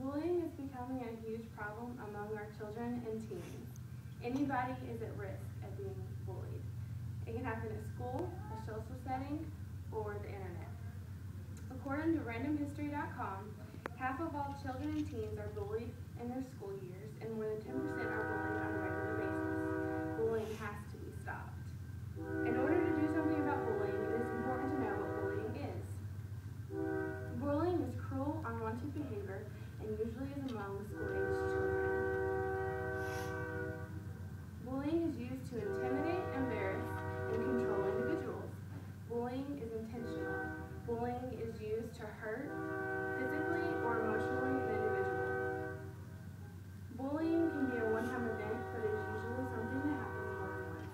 Bullying is becoming a huge problem among our children and teens. Anybody is at risk of being bullied. It can happen at school, a social setting, or the internet. According to randomhistory.com, half of all children and teens are bullied in their school years, and more than 10% are bullied on a regular basis. Bullying has to be stopped. In order to do something about bullying, it is important to know what bullying is. Bullying is cruel, unwanted behavior, and usually is among school-aged children. Bullying is used to intimidate, embarrass, and control individuals. Bullying is intentional. Bullying is used to hurt physically or emotionally an individual. Bullying can be a one-time event, but it is usually something that happens more than once.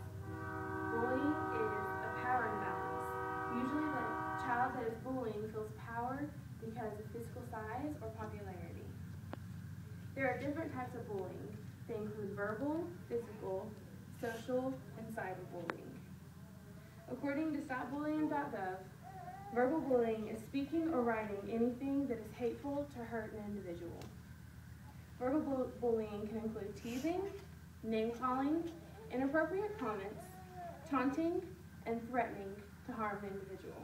Bullying is a power imbalance. Usually the child that is bullying feels power because of physical size or popularity. There are different types of bullying. They include verbal, physical, social, and cyberbullying. According to stopbullying.gov, verbal bullying is speaking or writing anything that is hateful to hurt an individual. Verbal bullying can include teasing, name-calling, inappropriate comments, taunting, and threatening to harm an individual.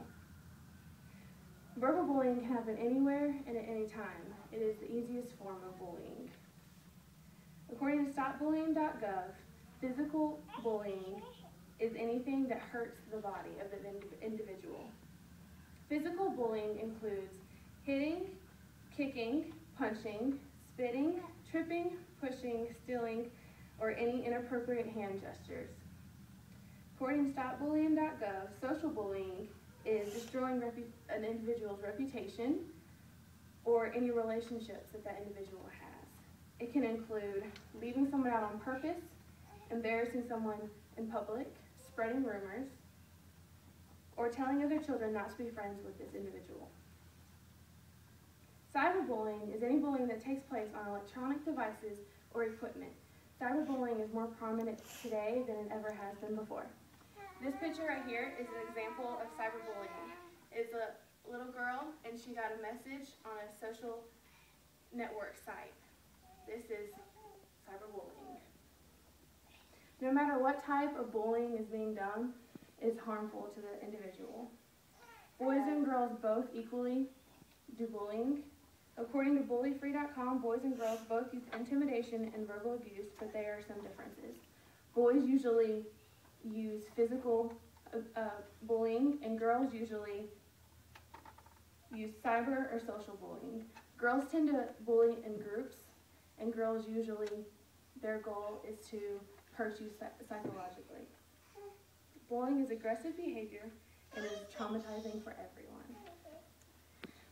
Verbal bullying can happen anywhere and at any time. It is the easiest form of bullying. According to stopbullying.gov, physical bullying is anything that hurts the body of the individual. Physical bullying includes hitting, kicking, punching, spitting, tripping, pushing, stealing, or any inappropriate hand gestures. According to stopbullying.gov, social bullying is destroying an individual's reputation or any relationships that individual has. It can include leaving someone out on purpose, embarrassing someone in public, spreading rumors, or telling other children not to be friends with this individual. Cyberbullying is any bullying that takes place on electronic devices or equipment. Cyberbullying is more prominent today than it ever has been before. This picture right here is an example of cyberbullying. It's a little girl and she got a message on a social network site. This is cyberbullying. No matter what type of bullying is being done, it's harmful to the individual. Boys and girls both equally do bullying. According to bullyfree.com, boys and girls both use intimidation and verbal abuse, but there are some differences. Boys usually use physical bullying, and girls usually use cyber or social bullying. Girls tend to bully in groups, and girls usually, their goal is to hurt you psychologically. Bullying is aggressive behavior and is traumatizing for everyone.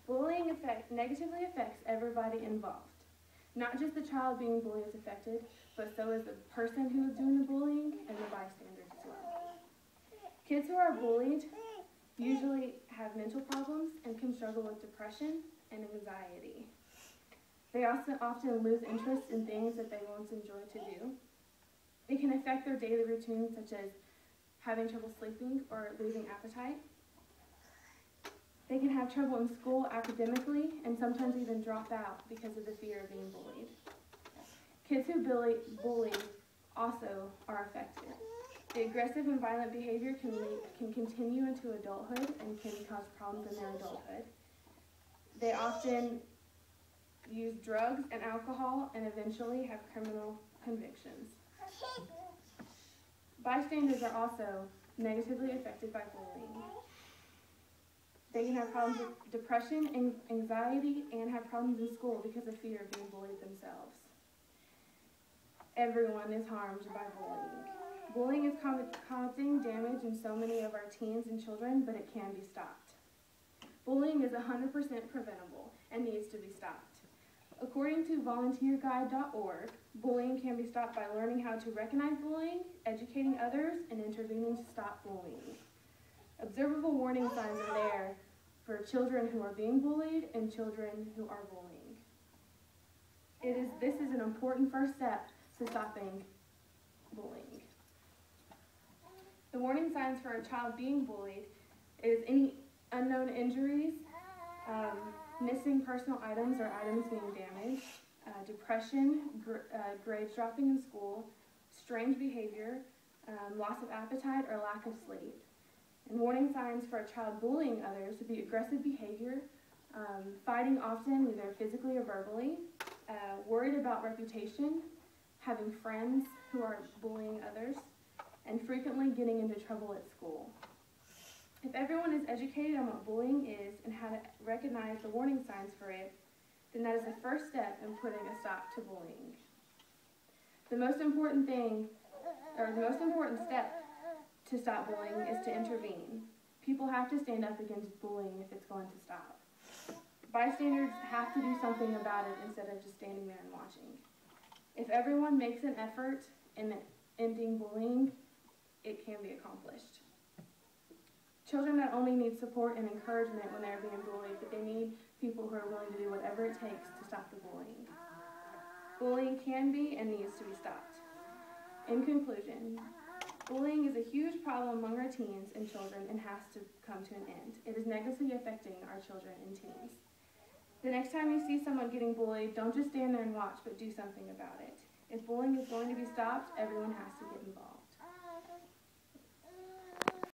Bullying negatively affects everybody involved. Not just the child being bullied is affected, but so is the person who is doing the bullying and the bystanders as well. Kids who are bullied usually have mental problems and can struggle with depression and anxiety. They also often lose interest in things that they once enjoyed to do. It can affect their daily routines, such as having trouble sleeping or losing appetite. They can have trouble in school academically and sometimes even drop out because of the fear of being bullied. Kids who bully also are affected. The aggressive and violent behavior can continue into adulthood and can cause problems in their adulthood. They often use drugs and alcohol and eventually have criminal convictions. Bystanders are also negatively affected by bullying. They can have problems with depression and anxiety and have problems in school because of fear of being bullied themselves. Everyone is harmed by bullying. Bullying is causing damage in so many of our teens and children, but it can be stopped. Bullying is 100% preventable and needs to be stopped. According to volunteerguide.org, bullying can be stopped by learning how to recognize bullying, educating others, and intervening to stop bullying. Observable warning signs are there for children who are being bullied and children who are bullying. This is an important first step to stopping bullying. The warning signs for a child being bullied is any unknown injuries, missing personal items or items being damaged, depression, grades dropping in school, strange behavior, loss of appetite or lack of sleep. And warning signs for a child bullying others would be aggressive behavior, fighting often, either physically or verbally, worried about reputation, having friends who are bullying others, and frequently getting into trouble at school. If everyone is educated on what bullying is and how to recognize the warning signs for it, then that is the first step in putting a stop to bullying. The most important step to stop bullying is to intervene. People have to stand up against bullying if it's going to stop. Bystanders have to do something about it instead of just standing there and watching. If everyone makes an effort in ending bullying, it can be accomplished. Children not only need support and encouragement when they're being bullied, but they need people who are willing to do whatever it takes to stop the bullying. Bullying can be and needs to be stopped. In conclusion, bullying is a huge problem among our teens and children and has to come to an end. It is negatively affecting our children and teens. The next time you see someone getting bullied, don't just stand there and watch, but do something about it. If bullying is going to be stopped, everyone has to get involved.